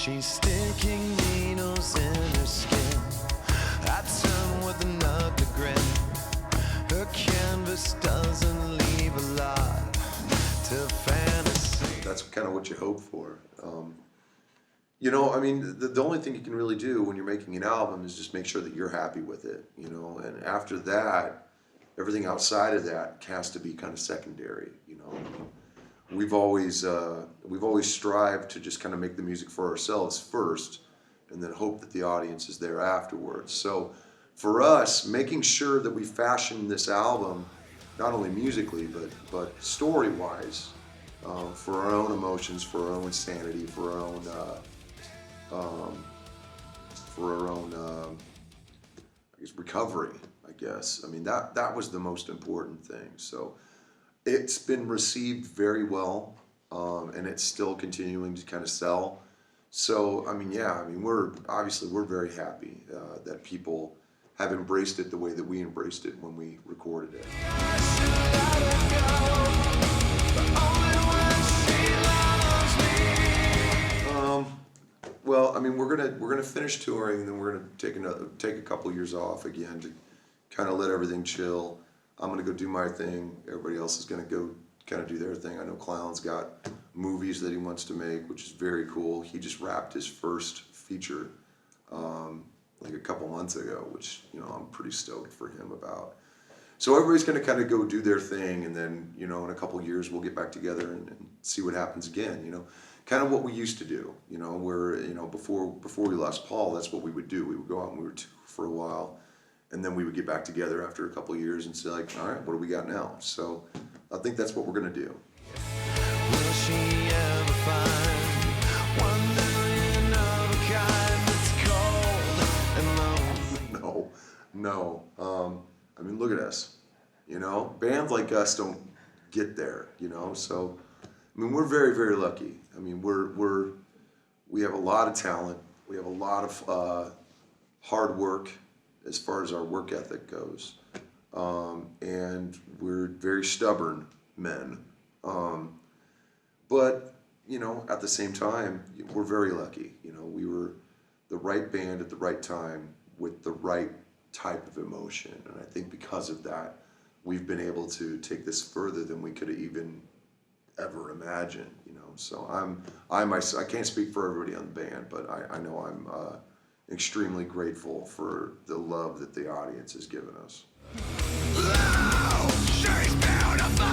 She's sticking needles in her skin. I turn with an ugly grin. Her canvas doesn't leave a lot to fantasy. That's kind of what you hope for. You know, I mean, the only thing you can really do when you're making an album is just make sure that you're happy with it, you know, and after that, everything outside of that has to be kind of secondary, you know. We've always strived to just kind of make the music for ourselves first and then hope that the audience is there afterwards. So for us, making sure that we fashion this album, not only musically, but story-wise, for our own emotions, for our own sanity, for our own I guess recovery, I guess. I mean, that was the most important thing. So it's been received very well, and it's still continuing to kind of sell. So I mean, yeah, I mean, we're very happy that people have embraced it the way that we embraced it when we recorded it. Well, I mean, we're gonna finish touring, and then we're gonna take a couple years off again to kind of let everything chill. I'm gonna go do my thing. Everybody else is gonna go kind of do their thing. I know Clown's got movies that he wants to make, which is very cool. He just wrapped his first feature like a couple months ago, which, you know, I'm pretty stoked for him about. So everybody's gonna kind of go do their thing, and then, you know, in a couple years we'll get back together and see what happens again. You know, kind of what we used to do. You know, where, you know, before we lost Paul, that's what we would do. We would go out and we would tour for a while, and then we would get back together after a couple years and say, like, all right, what do we got now? So I think that's what we're gonna do. Will she ever find 1,000,000 of a kind that's cold and lonely? No. I mean, look at us. You know, bands like us don't get there. You know, so I mean, we're very, very lucky. I mean, we have a lot of talent. We have a lot of hard work as far as our work ethic goes, and we're very stubborn men. But you know, at the same time, we're very lucky. You know, we were the right band at the right time with the right type of emotion, and I think because of that, we've been able to take this further than we could have even ever imagined. You know, so I can't speak for everybody on the band, but I know I'm extremely grateful for the love that the audience has given us. Oh, she's beautiful,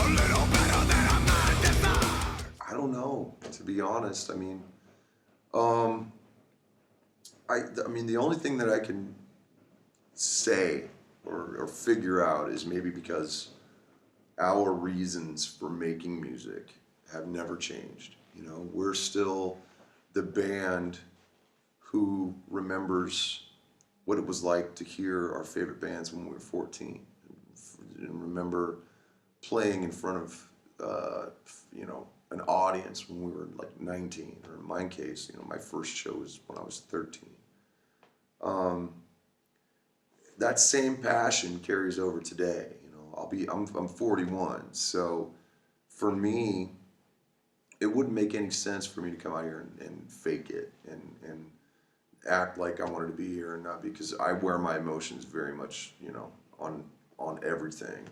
a little better than a man deserves. I don't know, to be honest. I mean, I mean, the only thing that I can say or figure out is maybe because our reasons for making music have never changed. You know, we're still the band who remembers what it was like to hear our favorite bands when we were 14, and remember playing in front of you know, an audience when we were like 19, or in my case, you know, my first show was when I was 13. That same passion carries over today. You know, I'm 41, so for me, it wouldn't make any sense for me to come out here and fake it and act like I wanted to be here and not, because I wear my emotions very much, you know, on everything.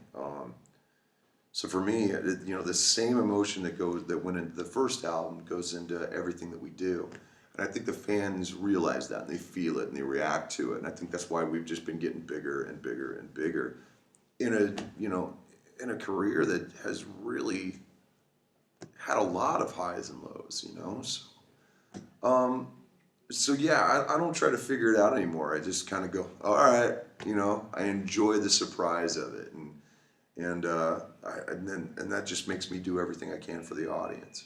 So for me, you know, the same emotion that went into the first album goes into everything that we do. And I think the fans realize that, and they feel it, and they react to it. And I think that's why we've just been getting bigger and bigger and bigger in a career that has really had a lot of highs and lows, you know. So yeah, I don't try to figure it out anymore. I just kind of go, all right, you know. I enjoy the surprise of it, and that just makes me do everything I can for the audience.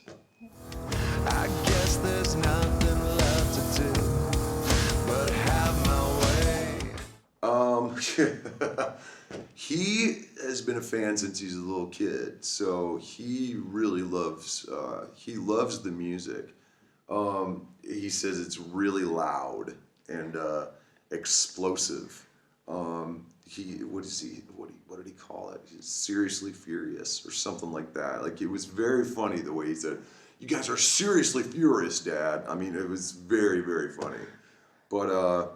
I guess there's nothing left to do but have my way. He has been a fan since he's a little kid, so he really loves the music. He says it's really loud and explosive. What did he call it? He's seriously furious or something like that. Like, it was very funny the way he said, you guys are seriously furious, Dad. I mean, it was very, very funny. But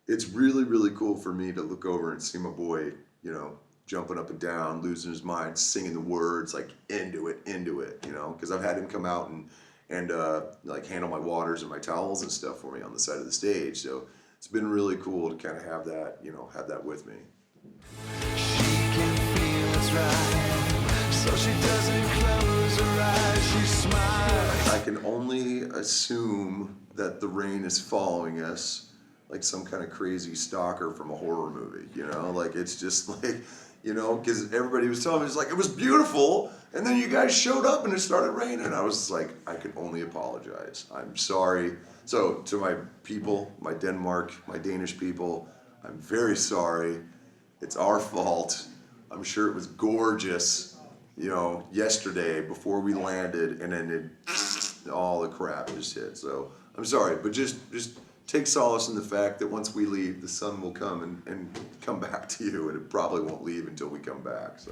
it's really, really cool for me to look over and see my boy, you know, jumping up and down, losing his mind, singing the words, like, into it, you know, because I've had him come out and like handle my waters and my towels and stuff for me on the side of the stage. So it's been really cool to kind of have that, you know, have that with me. She can feel it's right, so she doesn't close her eyes, she smiles. I can only assume that the rain is following us like some kind of crazy stalker from a horror movie, you know? Like, it's just like, you know, because everybody was telling me, it's like, it was beautiful, and then you guys showed up and it started raining. I was like, I can only apologize. I'm sorry. So, to my people, my Denmark, my Danish people, I'm very sorry. It's our fault. I'm sure it was gorgeous, you know, yesterday before we landed, and then all the crap just hit. So, I'm sorry, but just take solace in the fact that once we leave, the sun will come and come back to you, and it probably won't leave until we come back. So.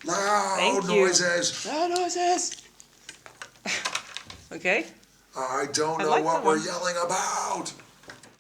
Loud Thank you. noises. Loud noises. Okay. I don't I know like what that we're one. yelling about.